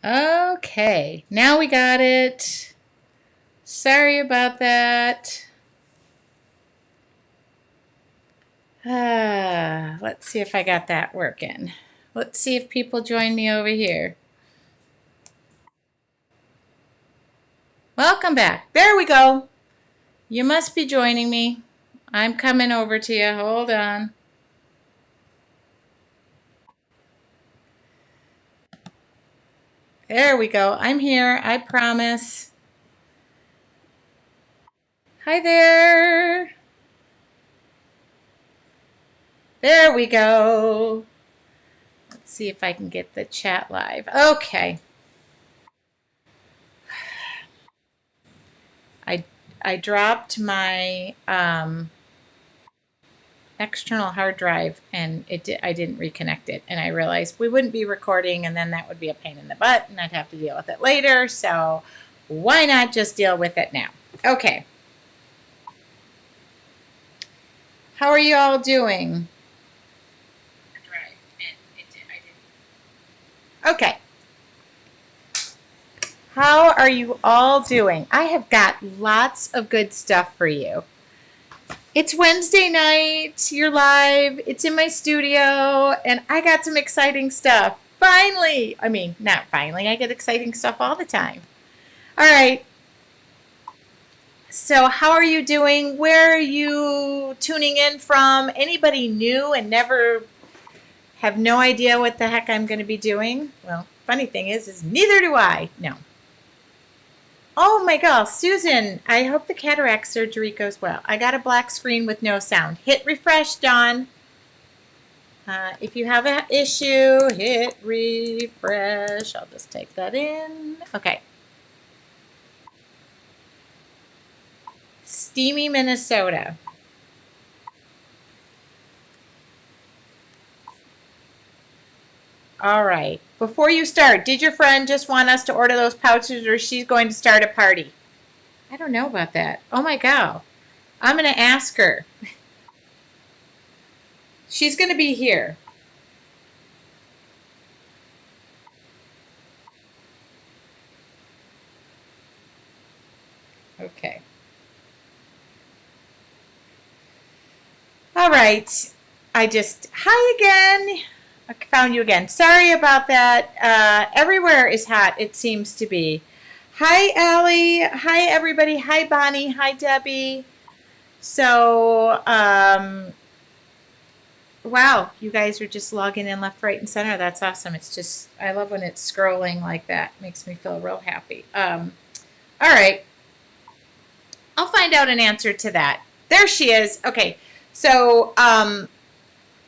Okay, now we got it. Sorry about that. Let's see if I got that working. Let's see if people join me over here. Welcome back. There we go. You must be joining me. I'm coming over to you. Hold on. There we go. I'm here. I promise. Hi there. There we go. Let's see if I can get the chat live. Okay. I I dropped my external hard drive and I didn't reconnect it, and I realized we wouldn't be recording, and then that would be a pain in the butt and I'd have to deal with it later. So why not just deal with it now? Okay. How are you all doing? Okay. How are you all doing? I have got lots of good stuff for you. It's Wednesday night, you're live, it's in my studio, and I got some exciting stuff. Finally! I mean, not finally, I get exciting stuff all the time. All right, so how are you doing? Where are you tuning in from? Anybody new and never have no idea what the heck I'm going to be doing? Well, funny thing is neither do I. No. Oh my gosh, Susan, I hope the cataract surgery goes well. I got a black screen with no sound. Hit refresh, Dawn. If you have an issue, hit refresh. I'll just type that in. Okay. Steamy, Minnesota. All right. Before you start, did your friend just want us to order those pouches, or she's going to start a party? I don't know about that. Oh my God. I'm going to ask her. She's going to be here. Okay. All right. Hi again. I found you again. Sorry about that. Everywhere is hot, it seems to be. Hi, Allie. Hi, everybody. Hi, Bonnie. Hi, Debbie. So, wow, you guys are just logging in left, right, and center. That's awesome. It's just, I love when it's scrolling like that. Makes me feel real happy. All right. I'll find out an answer to that. There she is. Okay. So,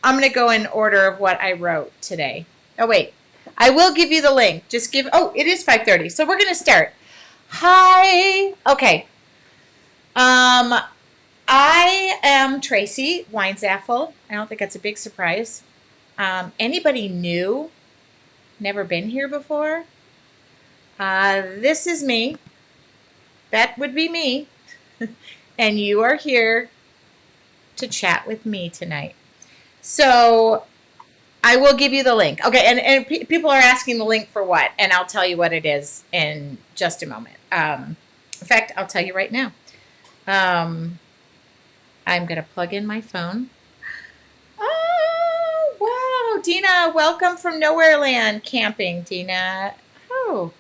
I'm going to go in order of what I wrote today. Oh, wait. I will give you the link. It is 5:30. So we're going to start. Hi. Okay. I am Tracy Weinsaffel. I don't think that's a big surprise. Anybody new? Never been here before? This is me. That would be me. And you are here to chat with me tonight. So I will give you the link. Okay, and people are asking the link for what, and I'll tell you what it is in just a moment. In fact, I'll tell you right now. I'm going to plug in my phone. Oh, wow. Dina, welcome from Nowhere Land camping, Dina. Oh.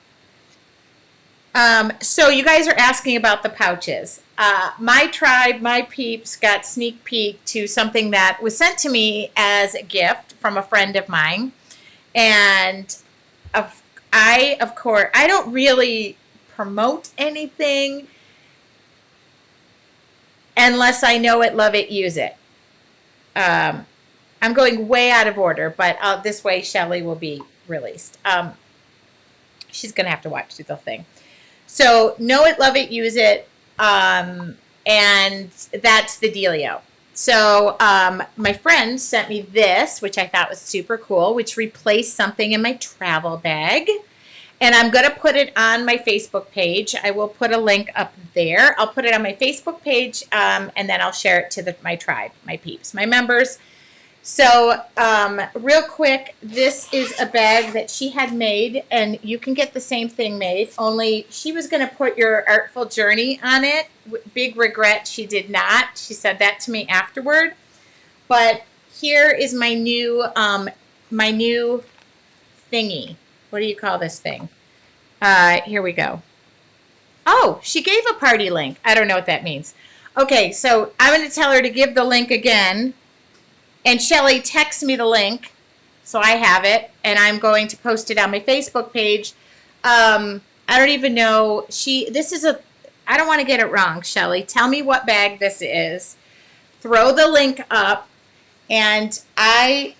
So you guys are asking about the pouches. My tribe, my peeps, got sneak peek to something that was sent to me as a gift from a friend of mine. And of course, I don't really promote anything unless I know it, love it, use it. I'm going way out of order, but this way Shelly will be released. She's going to have to watch the thing. So know it, love it, use it, and that's the dealio. So my friend sent me this, which I thought was super cool, which replaced something in my travel bag. And I'm going to put it on my Facebook page. I will put a link up there. I'll put it on my Facebook page, and then I'll share it to my tribe, my peeps, my members. So, real quick, this is a bag that she had made, and you can get the same thing made, only she was going to put your Artful Journey on it. Big regret she did not. She said that to me afterward. But here is my new thingy. What do you call this thing? Here we go. Oh, she gave a party link. I don't know what that means. Okay, so I'm going to tell her to give the link again. And Shelly texts me the link, so I have it, and I'm going to post it on my Facebook page. I don't even know. I don't want to get it wrong, Shelly. Tell me what bag this is. Throw the link up, and I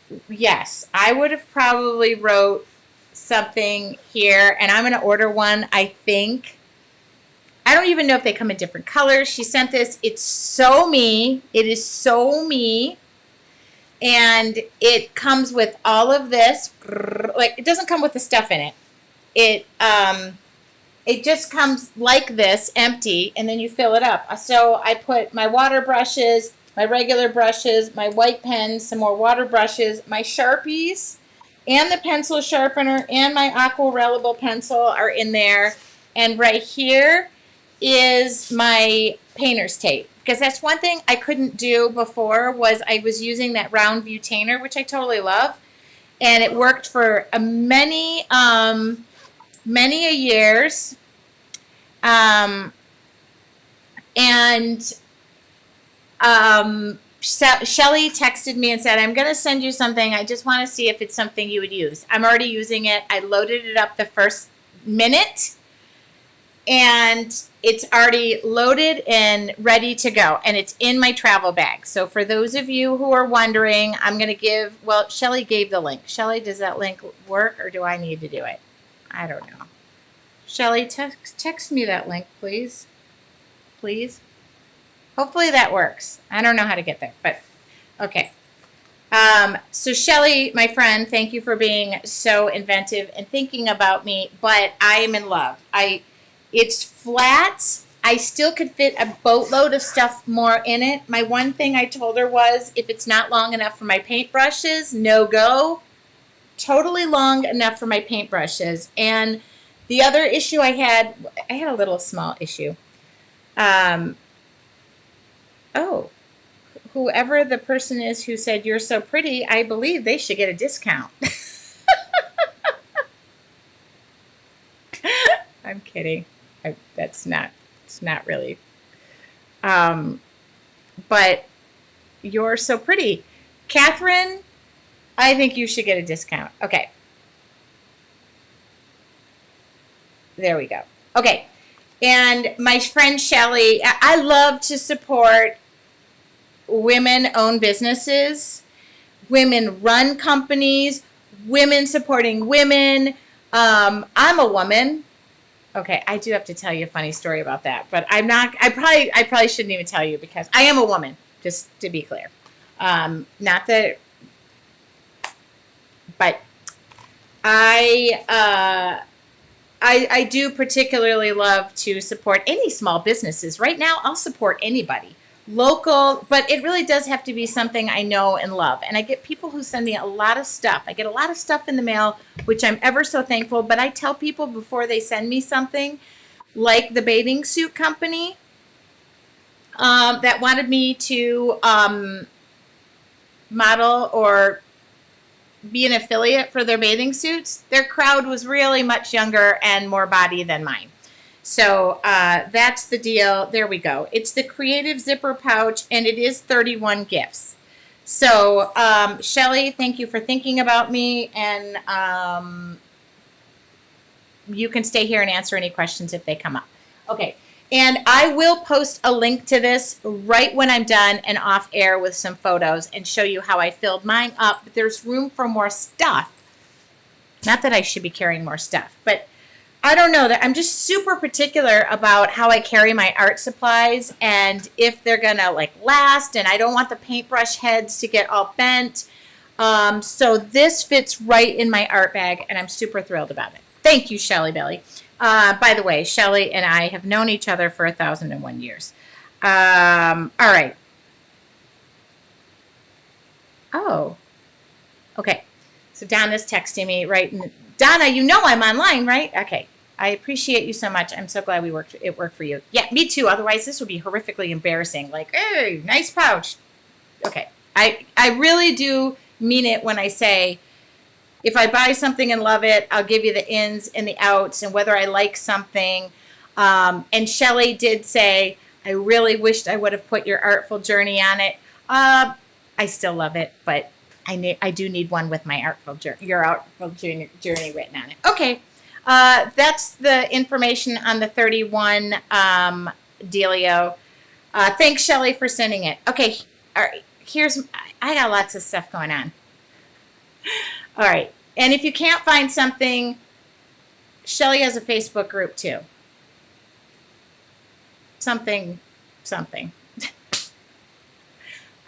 would have probably wrote something here, and I'm going to order one, I think. I don't even know if they come in different colors. She sent this. It's so me. It is so me. And it comes with all of this. Like, it doesn't come with the stuff in it. It just comes like this, empty, and then you fill it up. So I put my water brushes, my regular brushes, my white pens, some more water brushes, my Sharpies, and the pencil sharpener, and my aquarellable pencil are in there. And right here is my painter's tape, because that's one thing I couldn't do before. Was I was using that round view tainer, which I totally love, and it worked for many a years. Shelly texted me and said, I'm going to send you something. I just want to see if it's something you would use. I'm already using it. I loaded it up the first minute, and it's already loaded and ready to go, and it's in my travel bag. So for those of you who are wondering, I'm going to Shelly gave the link. Shelly, does that link work, or do I need to do it? I don't know. Shelly, text me that link, please. Please. Hopefully that works. I don't know how to get there, but okay. So Shelly, my friend, thank you for being so inventive and thinking about me, but I am in love. It's flat. I still could fit a boatload of stuff more in it. My one thing I told her was, if it's not long enough for my paintbrushes, no go. Totally long enough for my paintbrushes. And the other issue I had a little small issue. Whoever the person is who said you're so pretty, I believe they should get a discount. I'm kidding. It's not really. But you're so pretty. Catherine, I think you should get a discount. Okay. There we go. Okay. And my friend Shelly, I love to support women-owned businesses, women-run companies, women supporting women. I'm a woman. Okay, I do have to tell you a funny story about that, but I'm not. I probably shouldn't even tell you, because I am a woman. Just to be clear, not that, but I do particularly love to support any small businesses. Right now, I'll support anybody. Local, but it really does have to be something I know and love. And I get people who send me a lot of stuff. I get a lot of stuff in the mail, which I'm ever so thankful. But I tell people before they send me something, like the bathing suit company that wanted me to model or be an affiliate for their bathing suits. Their crowd was really much younger and more body than mine. So that's the deal. There we go. It's the Creative Zipper Pouch, and it is 31 gifts. So, Shelly, thank you for thinking about me, and you can stay here and answer any questions if they come up. Okay, and I will post a link to this right when I'm done and off air with some photos and show you how I filled mine up. But there's room for more stuff. Not that I should be carrying more stuff, but I don't know, that I'm just super particular about how I carry my art supplies and if they're gonna last, and I don't want the paintbrush heads to get all bent. So this fits right in my art bag, and I'm super thrilled about it. Thank you, Shelly Belly. By the way, Shelly and I have known each other for 1,001 years. All right. Oh, okay. So Donna's texting me, right? Donna, you know I'm online, right? Okay. I appreciate you so much. I'm so glad it worked for you. Yeah, me too. Otherwise, this would be horrifically embarrassing. Like, hey, nice pouch. Okay. I really do mean it when I say, if I buy something and love it, I'll give you the ins and the outs and whether I like something. And Shelly did say, I really wished I would have put your Artful Journey on it. I still love it, but I do need one with my your Artful Journey written on it. Okay. That's the information on the 31 dealio. Thanks, Shelly, for sending it. Okay. All right. I got lots of stuff going on. All right. And if you can't find something, Shelly has a Facebook group too. Something.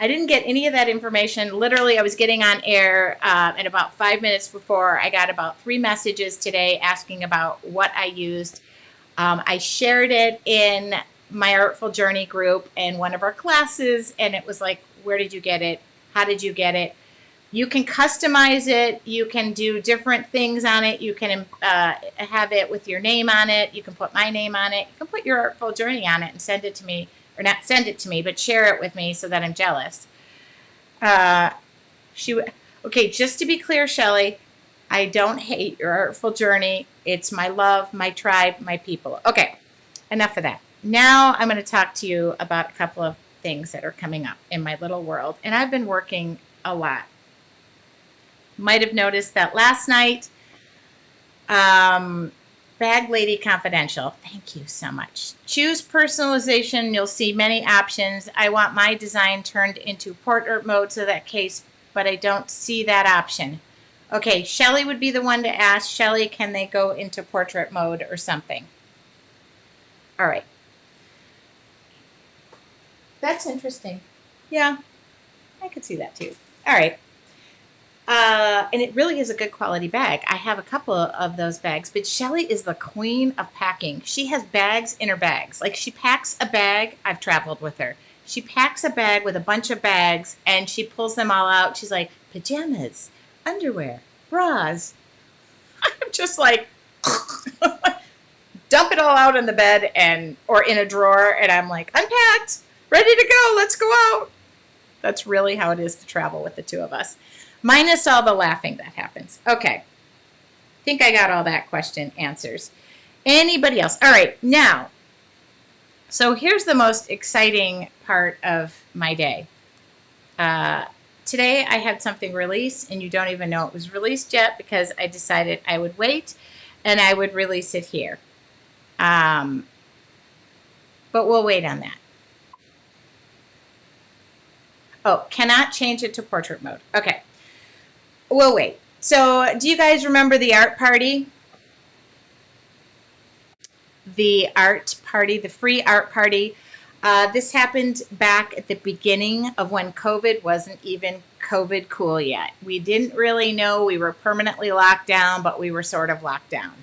I didn't get any of that information. Literally, I was getting on air, and about 5 minutes before, I got about 3 messages today asking about what I used. I shared it in my Artful Journey group in one of our classes, and it was like, where did you get it? How did you get it? You can customize it. You can do different things on it. You can have it with your name on it. You can put my name on it. You can put your Artful Journey on it and send it to me, or not send it to me, but share it with me so that I'm jealous. Okay, just to be clear, Shelly, I don't hate your Artful Journey. It's my love, my tribe, my people. Okay, enough of that. Now I'm going to talk to you about a couple of things that are coming up in my little world. And I've been working a lot. Might have noticed that last night, Bag Lady Confidential. Thank you so much. Choose personalization. You'll see many options. I want my design turned into portrait mode so that case, but I don't see that option. Okay, Shelly would be the one to ask. Shelly, can they go into portrait mode or something? All right. That's interesting. Yeah, I could see that too. All right. And it really is a good quality bag. I have a couple of those bags, but Shelly is the queen of packing. She has bags in her bags. Like, she packs a bag. I've traveled with her. She packs a bag with a bunch of bags, and she pulls them all out. She's like, pajamas, underwear, bras. I'm just like, dump it all out on the bed or in a drawer, and I'm like, unpacked, ready to go. Let's go out. That's really how it is to travel with the two of us. Minus all the laughing that happens. Okay. I think I got all that question answers. Anybody else? All right. Now, so here's the most exciting part of my day. Today I had something released, and you don't even know it was released yet because I decided I would wait and I would release it here. But we'll wait on that. Oh, cannot change it to portrait mode. Okay. We'll wait. So, do you guys remember the art party? The art party, the free art party. This happened back at the beginning of when COVID wasn't even COVID cool yet. We didn't really know we were permanently locked down, but we were sort of locked down.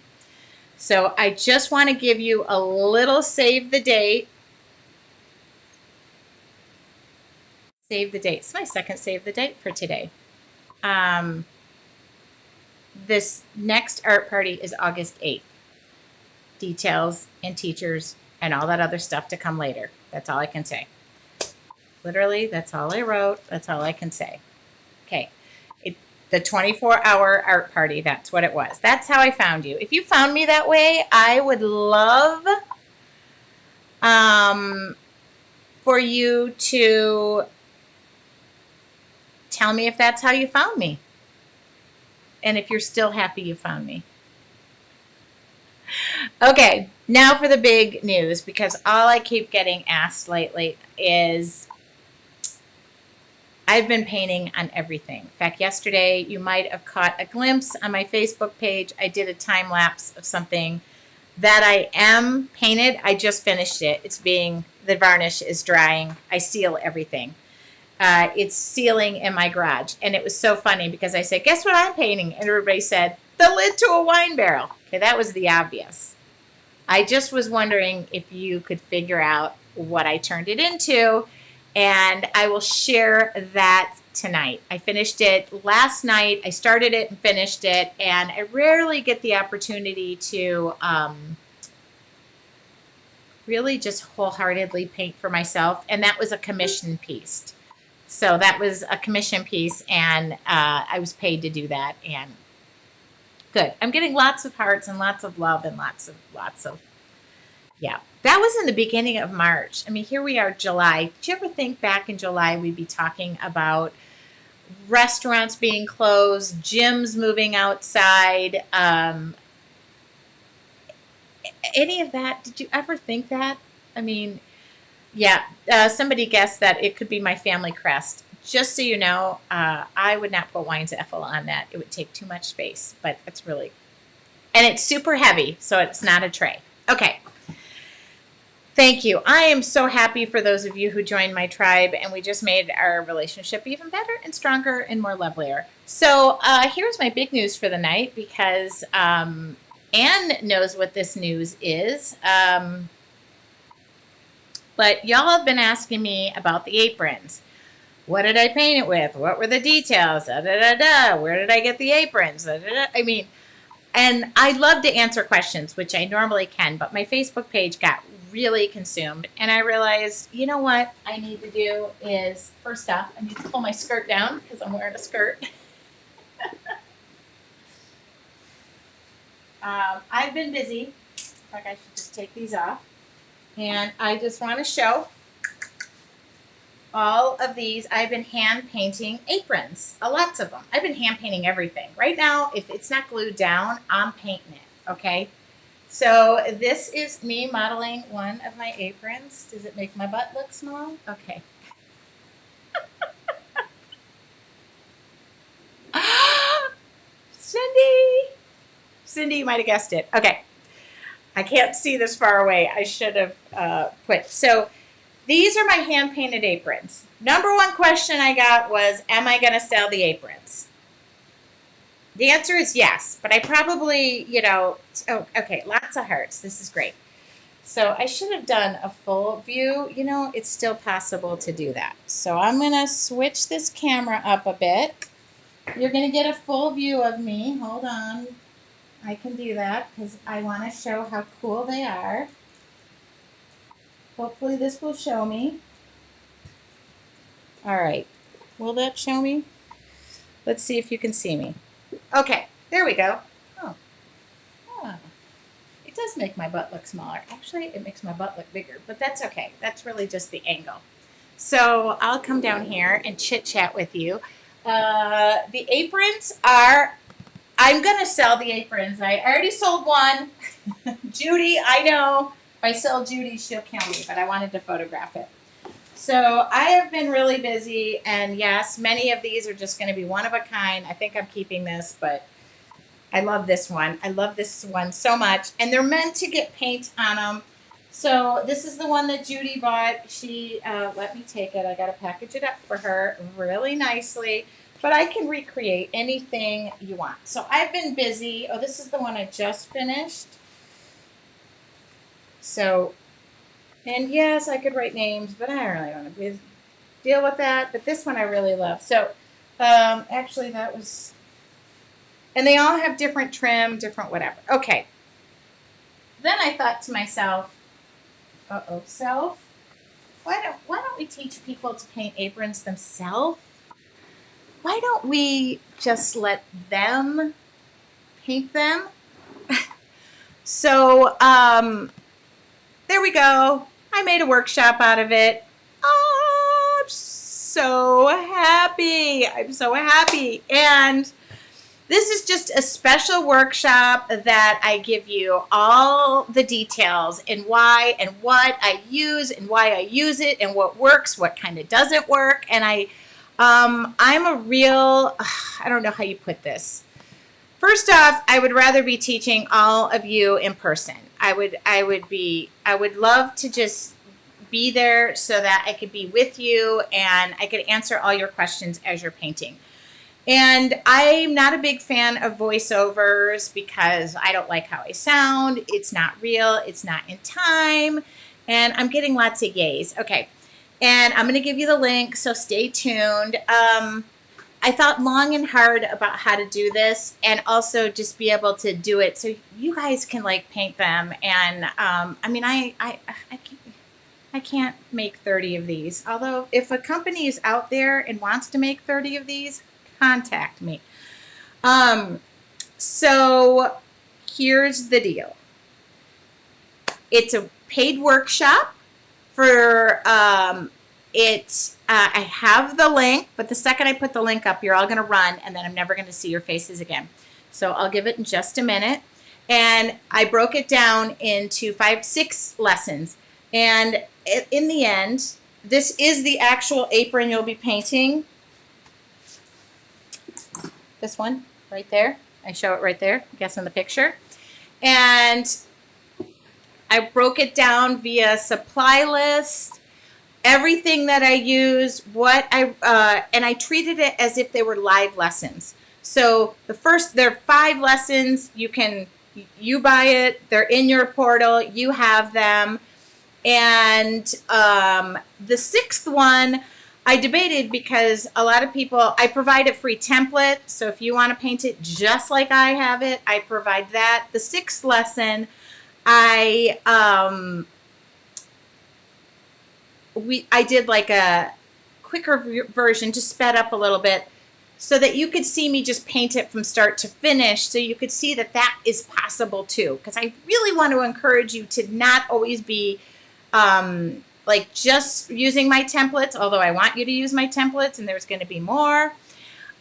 So, I just want to give you a little save the date. Save the date. It's my second save the date for today. This next art party is August 8th. Details and teachers and all that other stuff to come later. That's all I can say. Literally, that's all I wrote. That's all I can say. Okay. The 24-hour art party, that's what it was. That's how I found you. If you found me that way, I would love for you to tell me if that's how you found me. And if you're still happy you found me. Okay, now for the big news, because all I keep getting asked lately is I've been painting on everything. In fact, yesterday you might have caught a glimpse on my Facebook page. I did a time lapse of something that I am painted. I just finished it. The varnish is drying. I seal everything. It's sealing in my garage. And it was so funny because I said, guess what I'm painting? And everybody said, the lid to a wine barrel. Okay, that was the obvious. I just was wondering if you could figure out what I turned it into. And I will share that tonight. I finished it last night. I started it and finished it, and I rarely get the opportunity to really just wholeheartedly paint for myself. And that was a commission piece. So that was a commission piece, and I was paid to do that. And good. I'm getting lots of hearts and lots of love and lots of yeah. That was in the beginning of March. I mean, here we are, July. Did you ever think back in July we'd be talking about restaurants being closed, gyms moving outside, any of that? Did you ever think that? I mean, yeah, somebody guessed that it could be my family crest. Just so you know, I would not put Wines Ethel on that. It would take too much space, but it's really, and it's super heavy, so it's not a tray. Okay. Thank you. I am so happy for those of you who joined my tribe, and we just made our relationship even better and stronger and more lovelier. So here's my big news for the night, because Anne knows what this news is. But y'all have been asking me about the aprons. What did I paint it with? What were the details? Da, da, da, da. Where did I get the aprons? Da, da, da. I mean, and I love to answer questions, which I normally can, but my Facebook page got really consumed. And I realized, you know what I need to do is, first off, I need to pull my skirt down because I'm wearing a skirt. I've been busy. In fact, I should just take these off. And I just want to show all of these. I've been hand painting aprons, lots of them. I've been hand painting everything. Right now, if it's not glued down, I'm painting it, okay? So this is me modeling one of my aprons. Does it make my butt look small? Okay. Cindy, you might have guessed it. Okay. I can't see this far away. I should have put. So these are my hand-painted aprons. Number one question I got was, am I going to sell the aprons? The answer is yes, but I probably, oh, okay, lots of hearts. This is great. So I should have done a full view. It's still possible to do that. So I'm going to switch this camera up a bit. You're going to get a full view of me. Hold on. I can do that because I want to show how cool they are. Hopefully this will show me. All right. Will that show me? Let's see if you can see me. Okay, there we go. Oh. It does make my butt look smaller. Actually, it makes my butt look bigger, but that's okay. That's really just the angle. So I'll come down here and chit-chat with you. The aprons are... I'm going to sell the aprons. I already sold one. Judy, I know. If I sell Judy, she'll kill me, but I wanted to photograph it. So I have been really busy, and yes, many of these are just going to be one of a kind. I think I'm keeping this, but I love this one. I love this one so much, and they're meant to get paint on them. So this is the one that Judy bought. She let me take it. I got to package it up for her really nicely. But I can recreate anything you want. So I've been busy. Oh, this is the one I just finished. So, and yes, I could write names, but I don't really want to deal with that. But this one I really love. So, actually that was, and they all have different trim, different whatever. Okay. Then I thought to myself, self, why don't we teach people to paint aprons themselves? Why don't we just let them paint them? So there we go. I made a workshop out of it. Oh, I'm so happy. I'm so happy. And this is just a special workshop that I give you all the details and why and what I use and why I use it and what works, what kind of doesn't work. And I'm a real, I don't know how you put this. First off, I would rather be teaching all of you in person. I would love to just be there so that I could be with you and I could answer all your questions as you're painting. And I'm not a big fan of voiceovers because I don't like how I sound. It's not real. It's not in time. And I'm getting lots of yays. Okay. And I'm going to give you the link, so stay tuned. I thought long and hard about how to do this, and also just be able to do it so you guys can like paint them. And I mean, I can't make 30 of these. Although, if a company is out there and wants to make 30 of these, contact me. So here's the deal. It's a paid workshop for I have the link, but the second I put the link up, you're all going to run, and then I'm never going to see your faces again. So I'll give it in just a minute. And I broke it down into 6 lessons. And in the end, this is the actual apron you'll be painting. This one right there. I show it right there, I guess in the picture. And I broke it down via supply list, everything that I use, and I treated it as if they were live lessons. So there are 5 lessons. You buy it, they're in your portal, you have them. And the 6th one, I debated because a lot of people, I provide a free template. So if you want to paint it just like I have it, I provide that. The 6th lesson, I did like a quicker version, just sped up a little bit, so that you could see me just paint it from start to finish, so you could see that that is possible too. Because I really want to encourage you to not always be like just using my templates, although I want you to use my templates, and there's going to be more.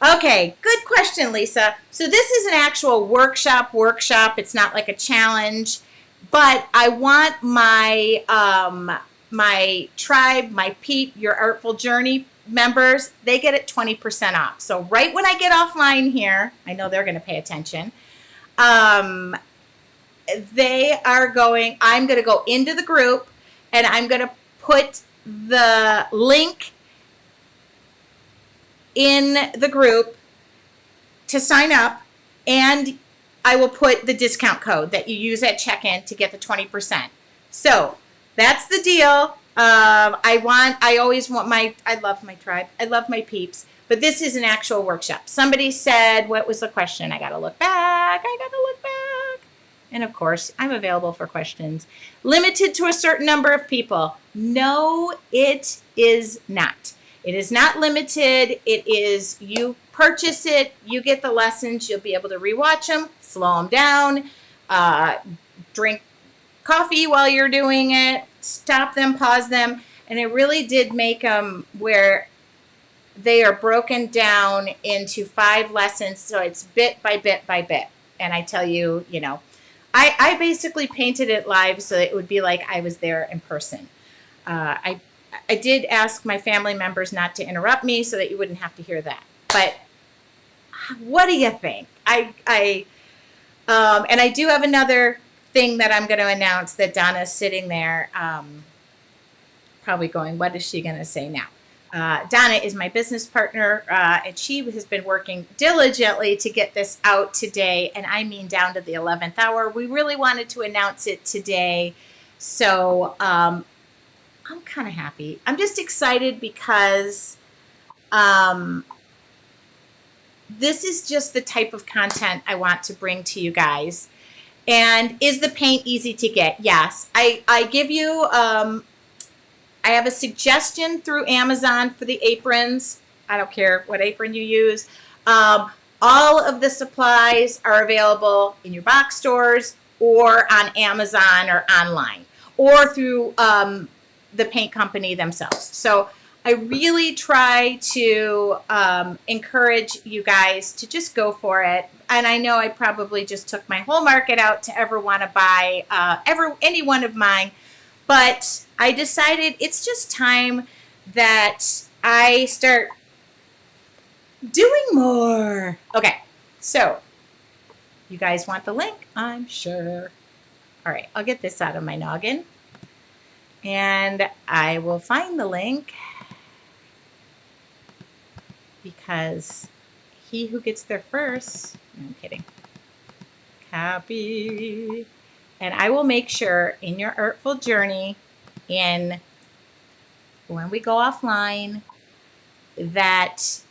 Okay, good question, Lisa. So this is an actual workshop. It's not like a challenge, but I want my my tribe, my peep, your Artful Journey members, they get it 20% off. So right when I get offline here, I know they're going to pay attention. I'm going to go into the group, and I'm going to put the link in the group to sign up, and I will put the discount code that you use at check-in to get the 20%. So that's the deal. I love my tribe. I love my peeps, but this is an actual workshop. Somebody said, what was the question? I got to look back. And of course, I'm available for questions. Limited to a certain number of people. No, it is not. It is not limited. It is, you purchase it, you get the lessons, you'll be able to rewatch them, slow them down, drink coffee while you're doing it, stop them, pause them. And it really did make them where they are broken down into 5 lessons. So it's bit by bit by bit. And I tell you, I basically painted it live so it would be like I was there in person. I did ask my family members not to interrupt me so that you wouldn't have to hear that. But what do you think? And I do have another thing that I'm going to announce that Donna's sitting there probably going, what is she going to say now? Donna is my business partner, and she has been working diligently to get this out today, and I mean down to the 11th hour. We really wanted to announce it today, so I'm kind of happy. I'm just excited because this is just the type of content I want to bring to you guys. And is the paint easy to get? Yes. I give you... I have a suggestion through Amazon for the aprons. I don't care what apron you use. All of the supplies are available in your box stores or on Amazon or online or through the paint company themselves. So I really try to encourage you guys to just go for it. And I know I probably just took my whole market out to ever want to buy any one of mine. But I decided it's just time that I start doing more. Okay, so you guys want the link? I'm sure. All right, I'll get this out of my noggin. And I will find the link because he who gets there first, no, I'm kidding. Copy. And I will make sure in your Artful Journey, when we go offline, that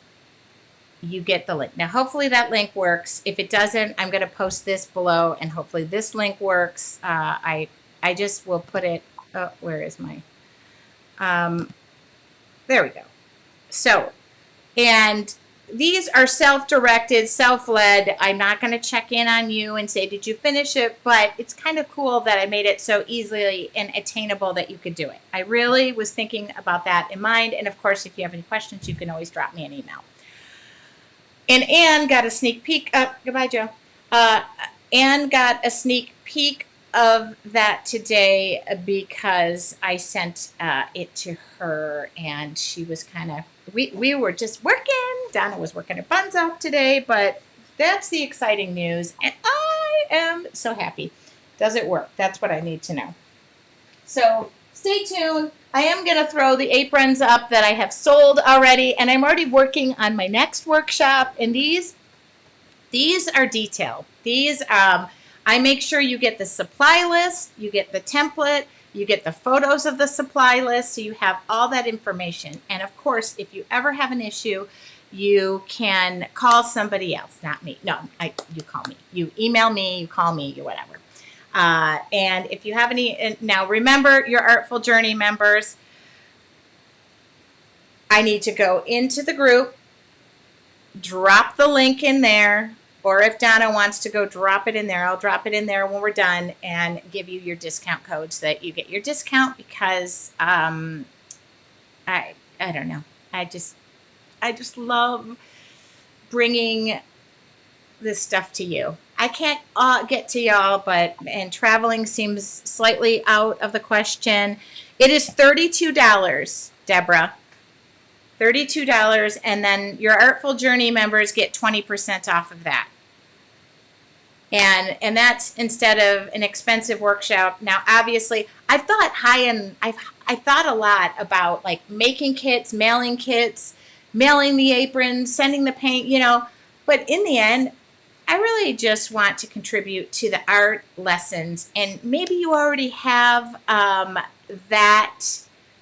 you get the link. Now, hopefully that link works. If it doesn't, I'm going to post this below, and hopefully this link works. I just will put it, oh, where is my, there we go. So, and these are self-directed, self-led. I'm not going to check in on you and say, did you finish it? But it's kind of cool that I made it so easily and attainable that you could do it. I really was thinking about that in mind. And of course, if you have any questions, you can always drop me an email. And Anne got a sneak peek. Goodbye, Joe. Anne got a sneak peek of that today because I sent it to her, and she was kind of, we were just working. Donna was working her buns off today, but that's the exciting news, and I am so happy. Does it work? That's what I need to know. So stay tuned. I am going to throw the aprons up that I have sold already, and I'm already working on my next workshop, and these are detailed. These, I make sure you get the supply list, you get the template, you get the photos of the supply list, so you have all that information. And of course, if you ever have an issue, you can call somebody else, not me. No, you call me. You email me, you call me, you whatever. And if you have any, now remember, your Artful Journey members, I need to go into the group, drop the link in there, or if Donna wants to go drop it in there, I'll drop it in there when we're done and give you your discount code so that you get your discount, because I don't know. I just love bringing this stuff to you. I can't get to y'all, and traveling seems slightly out of the question. It is $32, Deborah. $32, and then your Artful Journey members get 20% off of that. And that's instead of an expensive workshop. Now, obviously, I've thought I've thought a lot about like making kits, mailing the aprons, sending the paint, but in the end, I really just want to contribute to the art lessons. And maybe you already have that.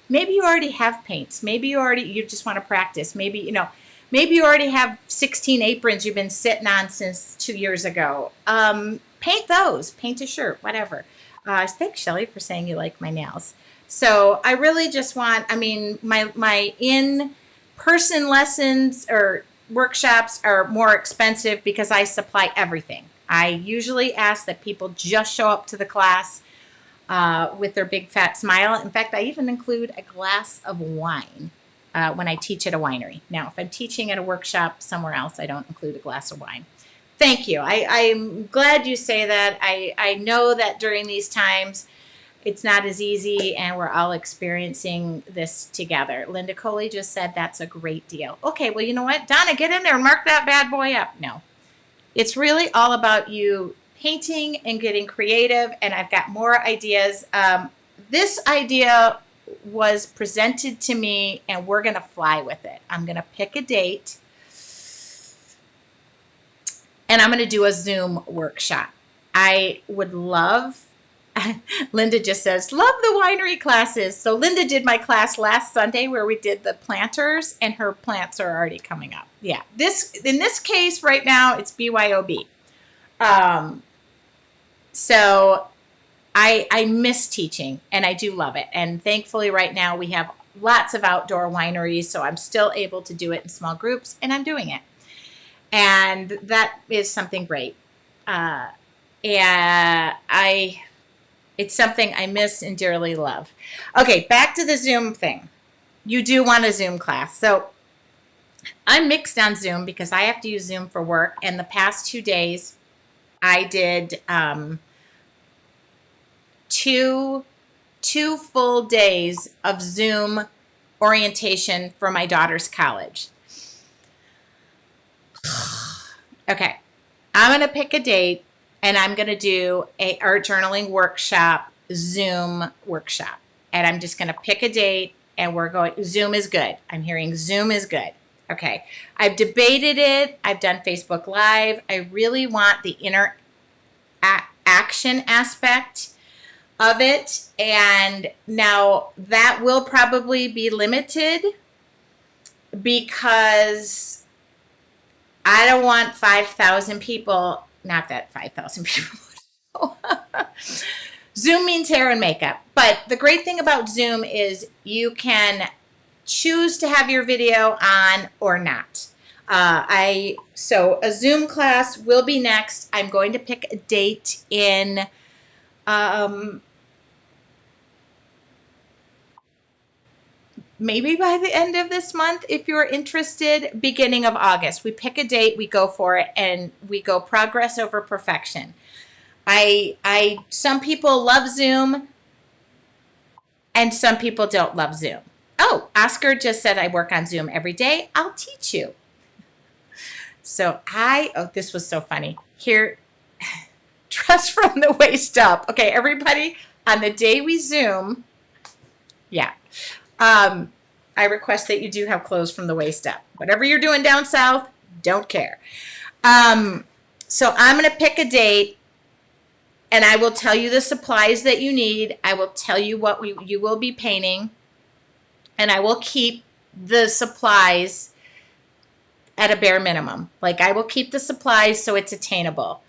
Maybe you already have paints. Maybe you just want to practice. Maybe you already have 16 aprons you've been sitting on since 2 years ago. Paint those. Paint a shirt, whatever. Thanks, Shelly, for saying you like my nails. So I really just want, my in-person lessons or workshops are more expensive because I supply everything. I usually ask that people just show up to the class with their big fat smile. In fact, I even include a glass of wine when I teach at a winery. Now, if I'm teaching at a workshop somewhere else, I don't include a glass of wine. Thank you. I'm glad you say that. I know that during these times, it's not as easy, and we're all experiencing this together. Linda Coley just said that's a great deal. Okay, well, you know what? Donna, get in there and mark that bad boy up. No. It's really all about you painting and getting creative, and I've got more ideas. This idea was presented to me, and we're going to fly with it. I'm going to pick a date, and I'm going to do a Zoom workshop. I would love, Linda just says, love the winery classes. So Linda did my class last Sunday where we did the planters, and her plants are already coming up. Yeah, in this case right now, it's BYOB. So I miss teaching, and I do love it. And thankfully right now we have lots of outdoor wineries, so I'm still able to do it in small groups, and I'm doing it. And that is something great. It's something I miss and dearly love. Okay, back to the Zoom thing. You do want a Zoom class. So I'm mixed on Zoom because I have to use Zoom for work. And the past 2 days, I did two full days of Zoom orientation for my daughter's college. Okay, I'm going to pick a date, and I'm going to do a art journaling workshop, Zoom workshop. And I'm just going to pick a date, and we're going, Zoom is good. I'm hearing Zoom is good. Okay, I've debated it. I've done Facebook Live. I really want the action aspect of it. And now that will probably be limited because I don't want 5,000 people, not that 5,000 people. Zoom means hair and makeup. But the great thing about Zoom is you can choose to have your video on or not. So a Zoom class will be next. I'm going to pick a date in um, maybe by the end of this month if you're interested. Beginning of August, we pick a date, we go for it, and we go progress over perfection. I some people love Zoom and some people don't love Zoom. Oh, Oscar just said I work on Zoom every day. I'll teach you. So this was so funny. Here, dress from the waist up. Okay, everybody, on the day we Zoom, yeah. I request that you do have clothes from the waist up. Whatever you're doing down south, don't care. So I'm going to pick a date and I will tell you the supplies that you need. I will tell you what you will be painting, and I will keep the supplies at a bare minimum. Like, I will keep the supplies so it's attainable.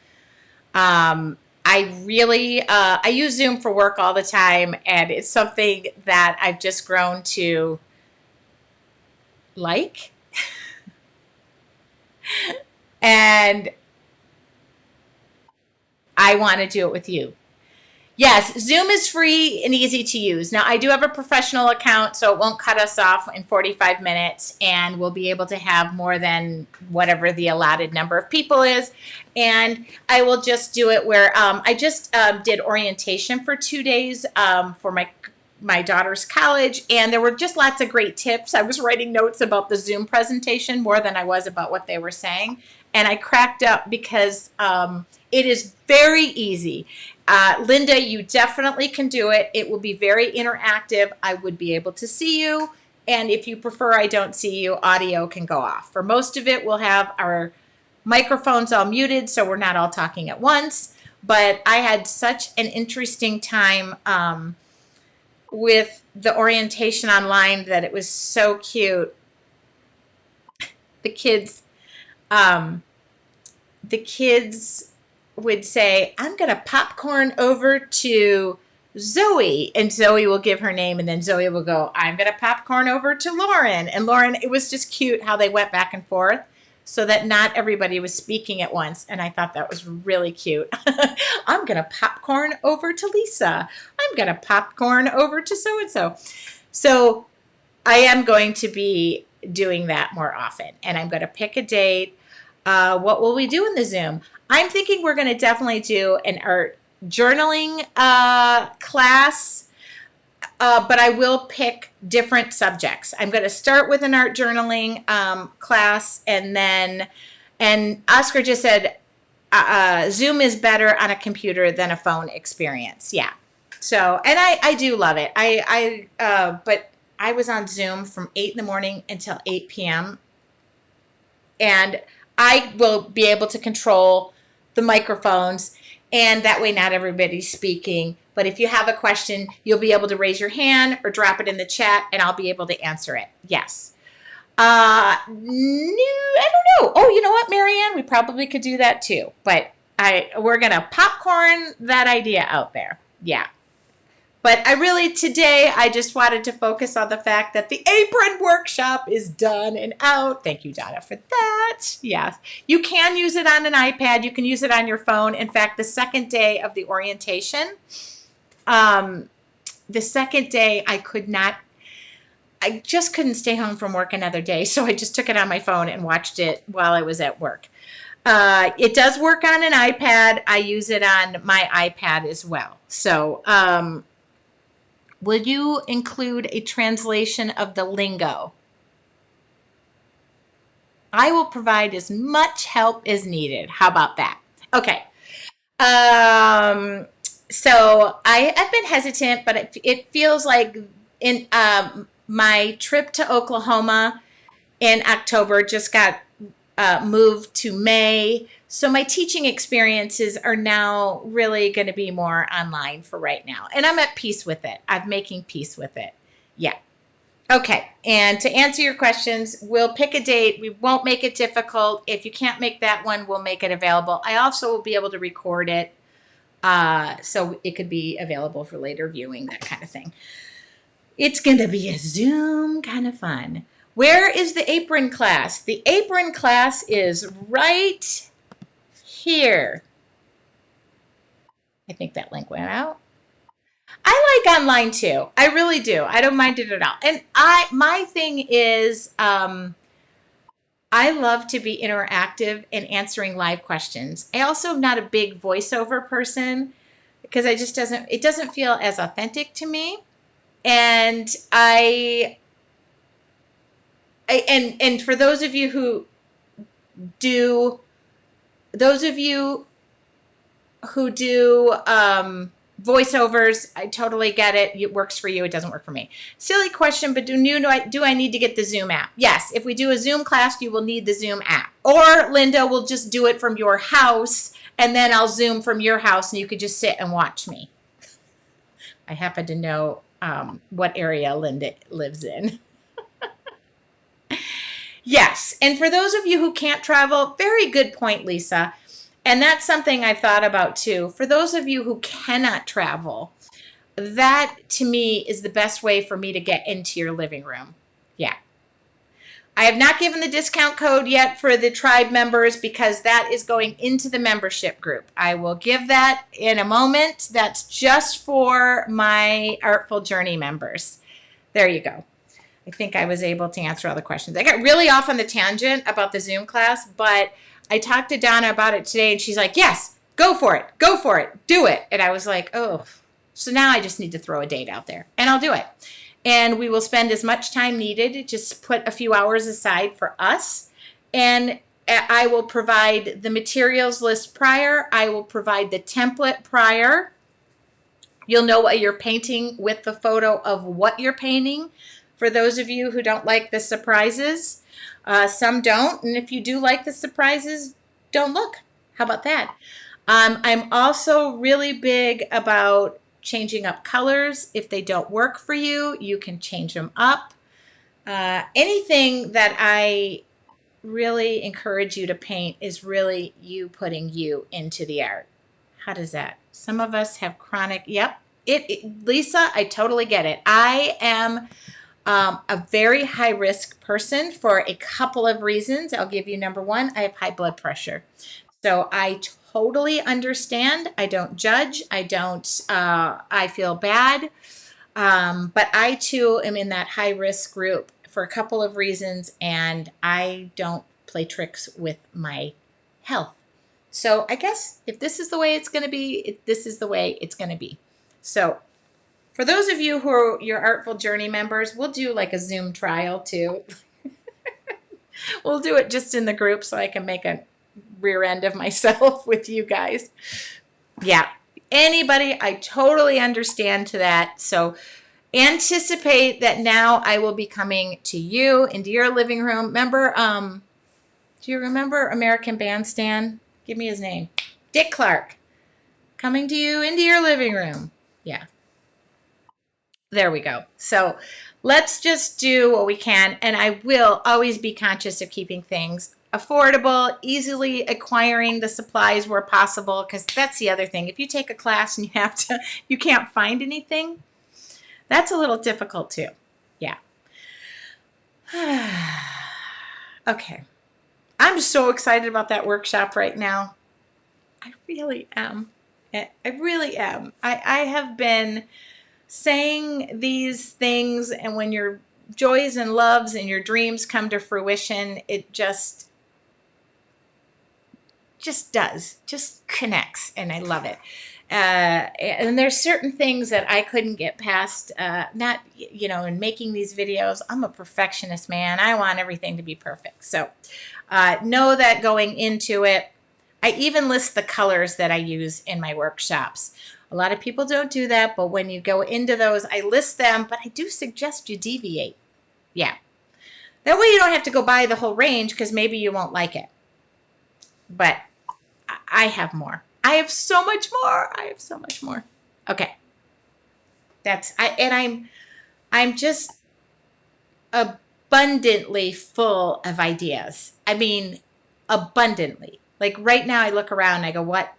I use Zoom for work all the time, and it's something that I've just grown to like. And I want to do it with you. Yes, Zoom is free and easy to use. Now, I do have a professional account, so it won't cut us off in 45 minutes, and we'll be able to have more than whatever the allotted number of people is. And I will just do it where I just did orientation for 2 days for my daughter's college, and there were just lots of great tips. I was writing notes about the Zoom presentation more than I was about what they were saying, and I cracked up because it is very easy. Linda, you definitely can do it. It will be very interactive. I would be able to see you, and if you prefer I don't see you, audio can go off. For most of it, we'll have our microphones all muted, so we're not all talking at once. But I had such an interesting time with the orientation online that it was so cute. The kids, um, the kids would say, I'm going to popcorn over to Zoe. And Zoe will give her name, and then Zoe will go, I'm going to popcorn over to Lauren. And Lauren, it was just cute how they went back and forth so that not everybody was speaking at once. And I thought that was really cute. I'm going to popcorn over to Lisa. I'm going to popcorn over to so-and-so. So I am going to be doing that more often. And I'm going to pick a date. What will we do in the Zoom? I'm thinking we're going to definitely do an art journaling class, but I will pick different subjects. I'm going to start with an art journaling class, and Oscar just said Zoom is better on a computer than a phone experience. Yeah. So, and I do love it. But I was on Zoom from 8 in the morning until 8 p.m. And I will be able to control the microphones, and that way not everybody's speaking. But if you have a question, you'll be able to raise your hand or drop it in the chat, and I'll be able to answer it. Yes. No, I don't know. Oh, you know what, Marianne? We probably could do that too. But we're going to popcorn that idea out there. Yeah. But today, I just wanted to focus on the fact that the Apron workshop is done and out. Thank you, Donna, for that. Yes. You can use it on an iPad. You can use it on your phone. In fact, the second day of the orientation, I just couldn't stay home from work another day. So I just took it on my phone and watched it while I was at work. It does work on an iPad. I use it on my iPad as well. So, will you include a translation of the lingo? I will provide as much help as needed. How about that? Okay. So I've been hesitant, but it feels like in my trip to Oklahoma in October just got moved to May. So my teaching experiences are now really going to be more online for right now. And I'm at peace with it. I'm making peace with it. Yeah. Okay, and to answer your questions, we'll pick a date. We won't make it difficult. If you can't make that one, we'll make it available. I also will be able to record it, so it could be available for later viewing, that kind of thing. It's going to be a Zoom kind of fun. Where is the apron class? The apron class is right here. I think that link went out. I like online too. I really do. I don't mind it at all. And my thing is, I love to be interactive and answering live questions. I also am not a big voiceover person because it doesn't feel as authentic to me. And and for those of you who do, those of you who do voiceovers, I totally get it. It works for you. It doesn't work for me. Silly question, but do I need to get the Zoom app? Yes. If we do a Zoom class, you will need the Zoom app. Or Linda will just do it from your house, and then I'll Zoom from your house, and you could just sit and watch me. I happen to know what area Linda lives in. Yes. And for those of you who can't travel, very good point, Lisa. And that's something I've thought about too. For those of you who cannot travel, that to me is the best way for me to get into your living room. Yeah. I have not given the discount code yet for the tribe members because that is going into the membership group. I will give that in a moment. That's just for my Artful Journey members. There you go. I think I was able to answer all the questions. I got really off on the tangent about the Zoom class, but I talked to Donna about it today, and she's like, yes, go for it, do it. And I was like, oh, so now I just need to throw a date out there, and I'll do it. And we will spend as much time needed, just put a few hours aside for us, and I will provide the materials list prior. I will provide the template prior. You'll know what you're painting with the photo of what you're painting. For those of you who don't like the surprises, some don't. And if you do like the surprises, don't look. How about that? I'm also really big about changing up colors. If they don't work for you, you can change them up. Anything that I really encourage you to paint is really you putting you into the art. How does that? Some of us have chronic, yep. Lisa, I totally get it. I am a very high risk person for a couple of reasons. I'll give you number one, I have high blood pressure. So I totally understand. I don't judge. I feel bad. But I too am in that high risk group for a couple of reasons, and I don't play tricks with my health. So I guess if this is the way it's going to be, this is the way it's going to be. So for those of you who are your Artful Journey members, we'll do like a Zoom trial too. We'll do it just in the group so I can make a rear end of myself with you guys. Yeah. Anybody, I totally understand to that. So anticipate that now I will be coming to you into your living room. Remember, do you remember American Bandstand? Give me his name. Dick Clark. Coming to you into your living room. Yeah. There we go. So let's just do what we can. And I will always be conscious of keeping things affordable, easily acquiring the supplies where possible, because that's the other thing. If you take a class and you can't find anything, that's a little difficult too. Yeah. Okay. I'm so excited about that workshop right now. I really am. I really am. I have been saying these things, and when your joys and loves and your dreams come to fruition, it just does, just connects, and I love it. And there's certain things that I couldn't get past, not, in making these videos. I'm a perfectionist, man. I want everything to be perfect. So know that going into it, I even list the colors that I use in my workshops. A lot of people don't do that, but when you go into those, I list them, but I do suggest you deviate. Yeah. That way you don't have to go buy the whole range because maybe you won't like it. But I have more. I have so much more. Okay. I'm just abundantly full of ideas. I mean, abundantly. Like right now I look around and I go, what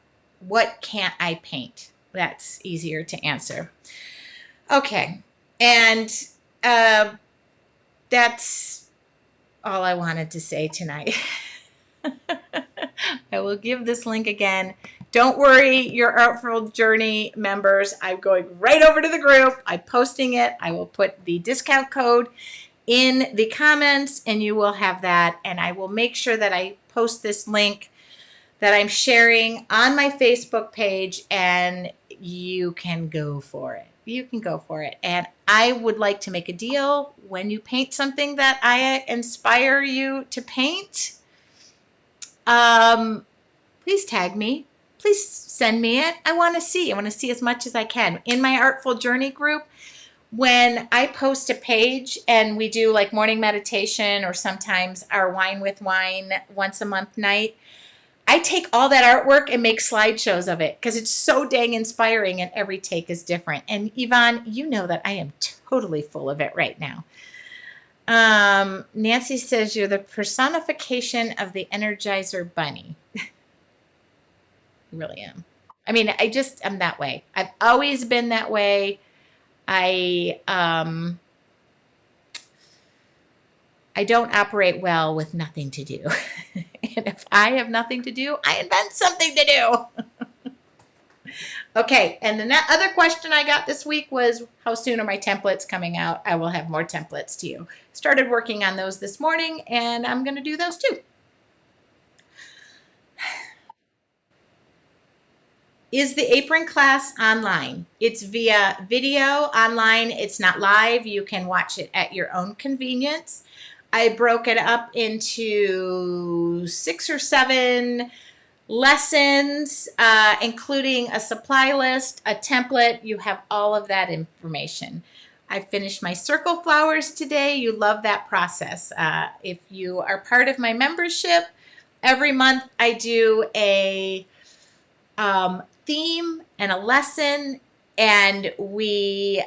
can't I paint? That's easier to answer. Okay. And that's all I wanted to say tonight. I will give this link again. Don't worry, your Artful Journey members. I'm going right over to the group. I'm posting it. I will put the discount code in the comments and you will have that. And I will make sure that I post this link that I'm sharing on my Facebook page and you can go for it. You can go for it. And I would like to make a deal when you paint something that I inspire you to paint. Please tag me. Please send me it. I want to see. I want to see as much as I can. In my Artful Journey group, when I post a page and we do like morning meditation or sometimes our Wine with Wine once a month night, I take all that artwork and make slideshows of it because it's so dang inspiring and every take is different. And Yvonne, you know that I am totally full of it right now. Nancy says you're the personification of the Energizer Bunny. I really am. I mean, I'm that way. I've always been that way. I don't operate well with nothing to do. And if I have nothing to do, I invent something to do. Okay, and the other question I got this week was, how soon are my templates coming out? I will have more templates to you. Started working on those this morning, and I'm going to do those too. Is the Apron class online? It's via video online. It's not live. You can watch it at your own convenience. I broke it up into 6 or 7 lessons, including a supply list, a template. You have all of that information. I finished my circle flowers today. You love that process. If you are part of my membership, every month I do a theme and a lesson, and we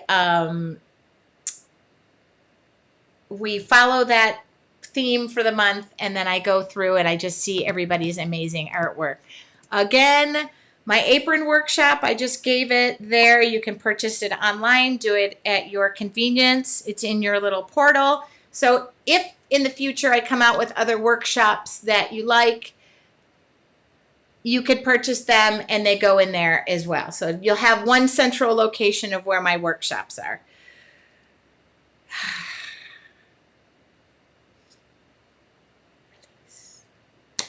follow that theme for the month, and then I go through and I just see everybody's amazing artwork. Again, my apron workshop, I just gave it there. You can purchase it online, do it at your convenience. It's in your little portal. So if in the future I come out with other workshops that you like, you could purchase them and they go in there as well. So you'll have one central location of where my workshops are.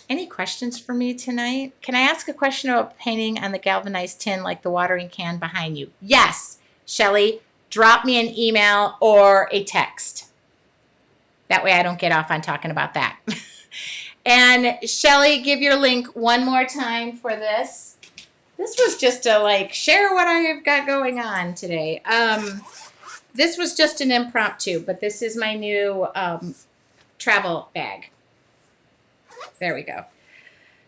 Any questions for me tonight? Can I ask a question about painting on the galvanized tin like the watering can behind you? Yes, Shelly. Drop me an email or a text. That way I don't get off on talking about that. And Shelly, give your link one more time for this. This was just to share what I've got going on today. This was just an impromptu, but this is my new travel bag. There we go.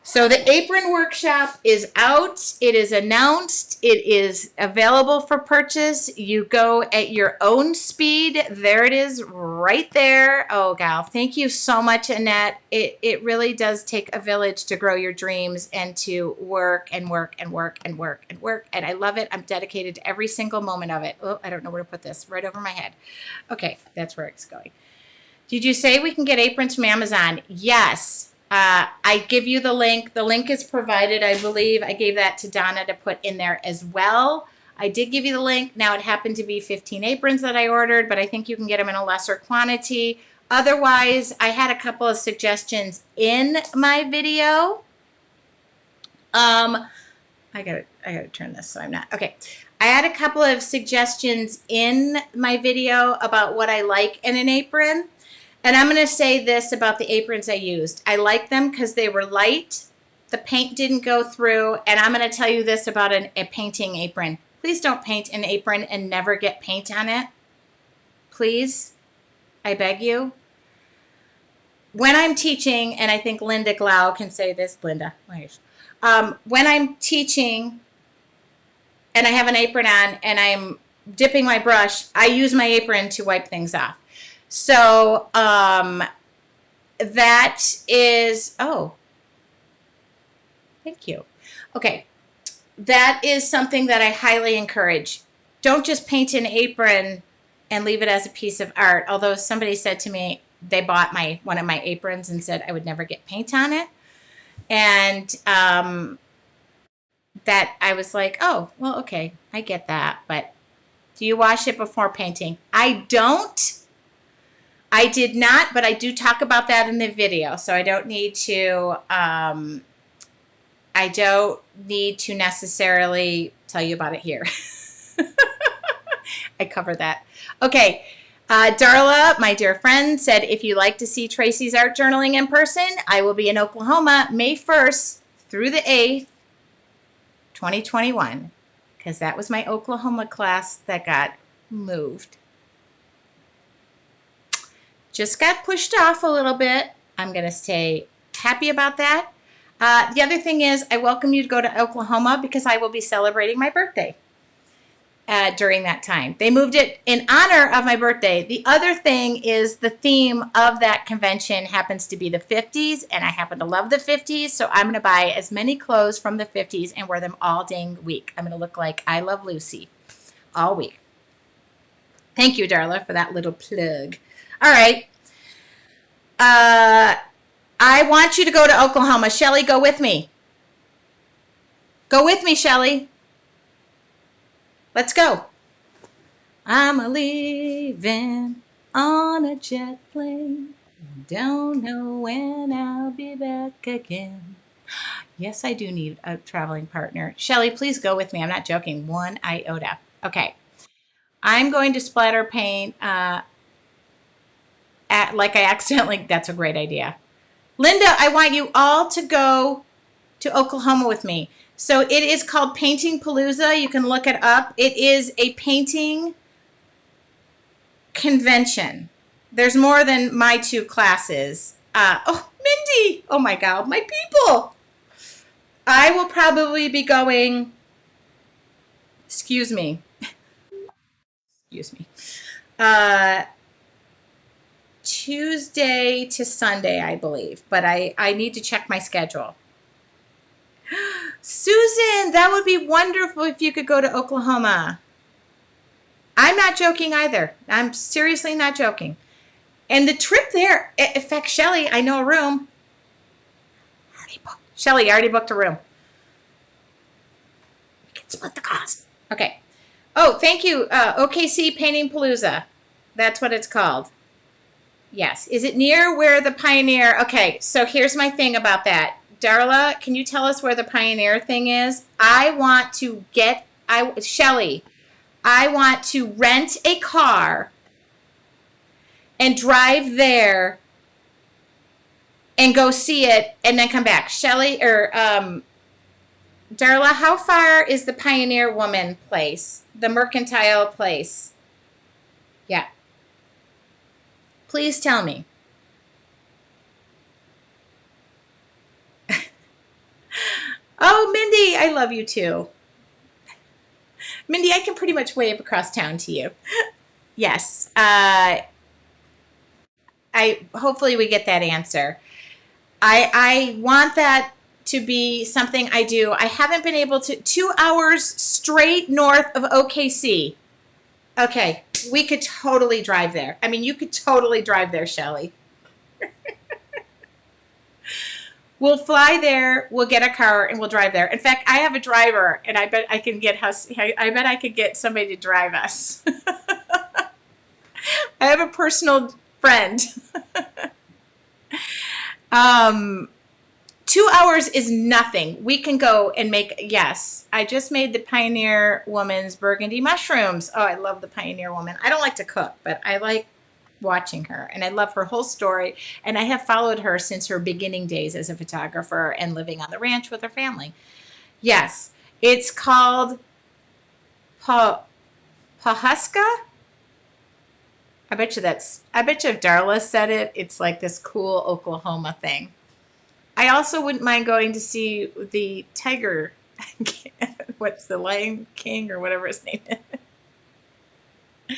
So the apron workshop is out. It is announced. It is available for purchase. You go at your own speed. There it is right there. Oh, gal. Thank you so much, Annette. It really does take a village to grow your dreams and to work and work and work and work and work. And I love it. I'm dedicated to every single moment of it. Oh, I don't know where to put this. Right over my head. Okay, that's where it's going. Did you say we can get aprons from Amazon? Yes. I give you the link. The link is provided, I believe. I gave that to Donna to put in there as well. I did give you the link. Now, it happened to be 15 aprons that I ordered, but I think you can get them in a lesser quantity. Otherwise, I had a couple of suggestions in my video. I gotta turn this so I'm not. Okay. I had a couple of suggestions in my video about what I like in an apron. And I'm going to say this about the aprons I used. I like them because they were light. The paint didn't go through. And I'm going to tell you this about a painting apron. Please don't paint an apron and never get paint on it. Please. I beg you. When I'm teaching, and I think Linda Glau can say this. Linda, when I'm teaching and I have an apron on and I'm dipping my brush, I use my apron to wipe things off. So that is, oh, thank you. Okay. That is something that I highly encourage. Don't just paint an apron and leave it as a piece of art. Although somebody said to me they bought one of my aprons and said I would never get paint on it. And that I was like, oh, well, okay, I get that. But do you wash it before painting? I don't. I did not, but I do talk about that in the video. So I don't need to. I don't need to necessarily tell you about it here. I cover that. Okay. Darla, my dear friend, said if you like to see Tracy's art journaling in person, I will be in Oklahoma May 1st through the 8th, 2021, because that was my Oklahoma class that got moved. Just got pushed off a little bit. I'm going to stay happy about that. The other thing is I welcome you to go to Oklahoma because I will be celebrating my birthday during that time. They moved it in honor of my birthday. The other thing is the theme of that convention happens to be the 50s, and I happen to love the 50s, so I'm going to buy as many clothes from the 50s and wear them all dang week. I'm going to look like I Love Lucy all week. Thank you, Darla, for that little plug. All right. I want you to go to Oklahoma. Shelly, go with me. Go with me, Shelly. Let's go. I'm a-leaving on a jet plane. Don't know when I'll be back again. Yes, I do need a traveling partner. Shelly, please go with me. I'm not joking. 1 iota. Okay. I'm going to splatter paint like I accidentally. That's a great idea. Linda, I want you all to go to Oklahoma with me. So it is called Painting Palooza. You can look it up. It is a painting convention. There's more than my 2 classes. Oh, Mindy. Oh my God, my people. I will probably be going, excuse me. Tuesday to Sunday, I believe. But I need to check my schedule. Susan, that would be wonderful if you could go to Oklahoma. I'm not joking either. I'm seriously not joking. And the trip there, in fact, Shelly, I know a room. Shelly, I already booked a room. We can split the cost. Okay. Oh, thank you. OKC Painting Palooza. That's what it's called. Yes. Is it near where the Pioneer? Okay, so here's my thing about that. Darla, can you tell us where the Pioneer thing is? I want to Shelly, I want to rent a car and drive there and go see it and then come back. Shelly, or Darla, how far is the Pioneer Woman place? The Mercantile place? Yeah. Please tell me. Oh, Mindy, I love you too. Mindy, I can pretty much wave across town to you. Yes. Hopefully we get that answer. I want that to be something I do. I haven't been able to. 2 hours straight north of OKC. Okay, we could totally drive there. I mean, you could totally drive there, Shelly. We'll fly there, we'll get a car, and we'll drive there. In fact, I have a driver, and I bet I can get somebody to drive us. I have a personal friend. 2 hours is nothing. We can go and yes, I just made the Pioneer Woman's burgundy mushrooms. Oh, I love the Pioneer Woman. I don't like to cook, but I like watching her, and I love her whole story, and I have followed her since her beginning days as a photographer and living on the ranch with her family. Yes, it's called Pahuska. I bet you if Darla said it, it's like this cool Oklahoma thing. I also wouldn't mind going to see the tiger. What's the Lion King or whatever his name is?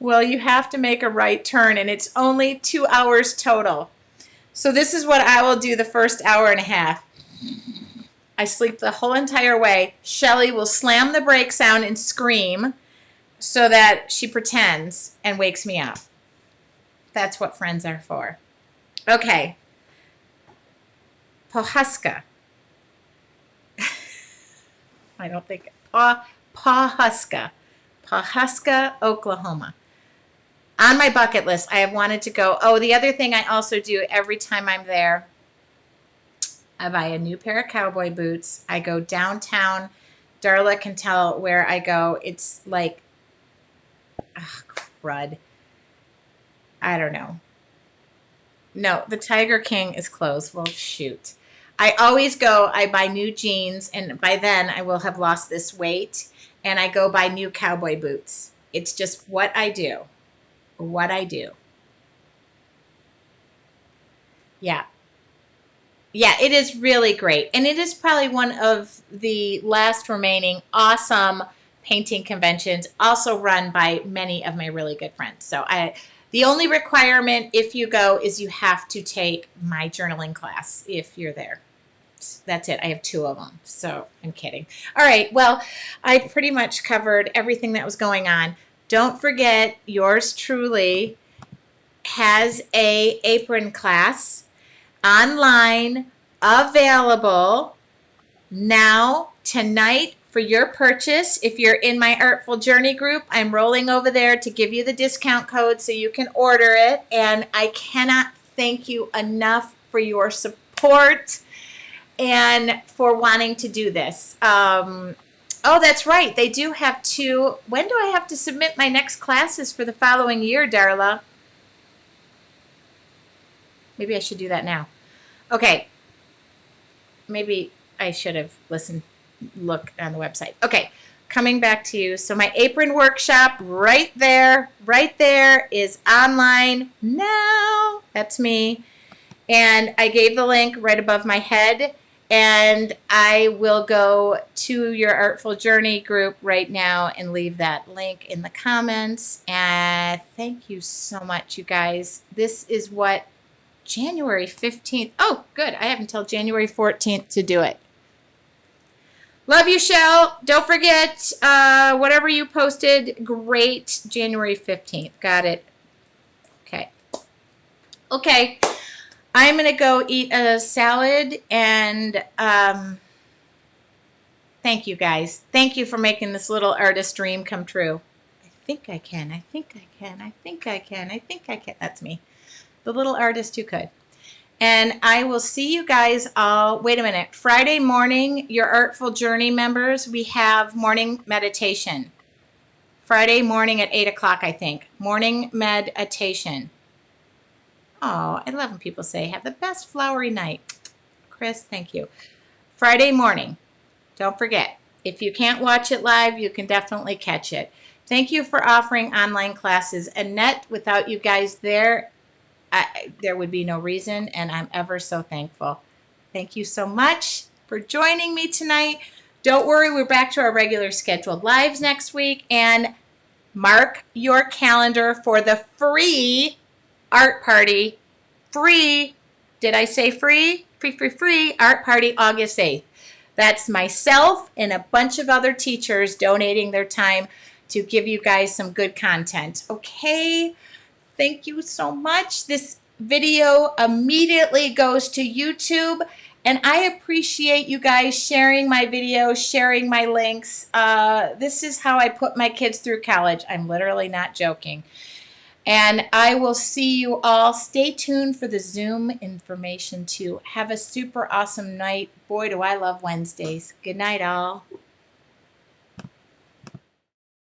Well, you have to make a right turn, and it's only 2 hours total. So this is what I will do the first hour and a half. I sleep the whole entire way. Shelly will slam the brakes down and scream so that she pretends and wakes me up. That's what friends are for. Okay. Pawhuska. I don't think Pawhuska. Pawhuska, Oklahoma. On my bucket list, I have wanted to go. Oh, the other thing I also do every time I'm there, I buy a new pair of cowboy boots. I go downtown. Darla can tell where I go. It's like, crud. I don't know. No, the Tiger King is closed. Well, shoot. I always go, I buy new jeans, and by then I will have lost this weight, and I go buy new cowboy boots. It's just what I do. What I do. Yeah. Yeah, it is really great. And it is probably one of the last remaining awesome painting conventions, also run by many of my really good friends. So the only requirement if you go is you have to take my journaling class if you're there. That's it. I have 2 of them. So I'm kidding. All right. Well, I pretty much covered everything that was going on. Don't forget, yours truly has a apron class online available now tonight for your purchase. If you're in my Artful Journey group, I'm rolling over there to give you the discount code so you can order it. And I cannot thank you enough for your support and for wanting to do this. Oh, that's right. They do have 2. When do I have to submit my next classes for the following year, Darla? Maybe I should do that now. Okay. Maybe I should have looked on the website. Okay. Coming back to you. So my apron workshop right there is online now. That's me. And I gave the link right above my head. And I will go to your Artful Journey group right now and leave that link in the comments. And thank you so much, you guys. This is what January 15th. Oh, good. I have until January 14th to do it. Love you, Shell. Don't forget, whatever you posted, great. January 15th. Got it. Okay. Okay. I'm going to go eat a salad, and thank you, guys. Thank you for making this little artist dream come true. I think I can. I think I can. I think I can. I think I can. That's me. The little artist who could. And I will see you guys all. Wait a minute. Friday morning, your Artful Journey members, we have morning meditation. Friday morning at 8 o'clock, I think. Morning meditation. Oh, I love when people say, have the best flowery night. Chris, thank you. Friday morning. Don't forget. If you can't watch it live, you can definitely catch it. Thank you for offering online classes. Annette, without you guys there would be no reason, and I'm ever so thankful. Thank you so much for joining me tonight. Don't worry, we're back to our regular scheduled lives next week, and mark your calendar for the free art party. Free, did I say free? Free art party August 8th. That's myself and a bunch of other teachers donating their time to give you guys some good content. Okay? Thank you so much. This video immediately goes to YouTube, and I appreciate you guys sharing my videos, sharing my links. This is how I put my kids through college. I'm literally not joking. And I will see you all. Stay tuned for the Zoom information too. Have a super awesome night. Boy, do I love Wednesdays. Good night, all.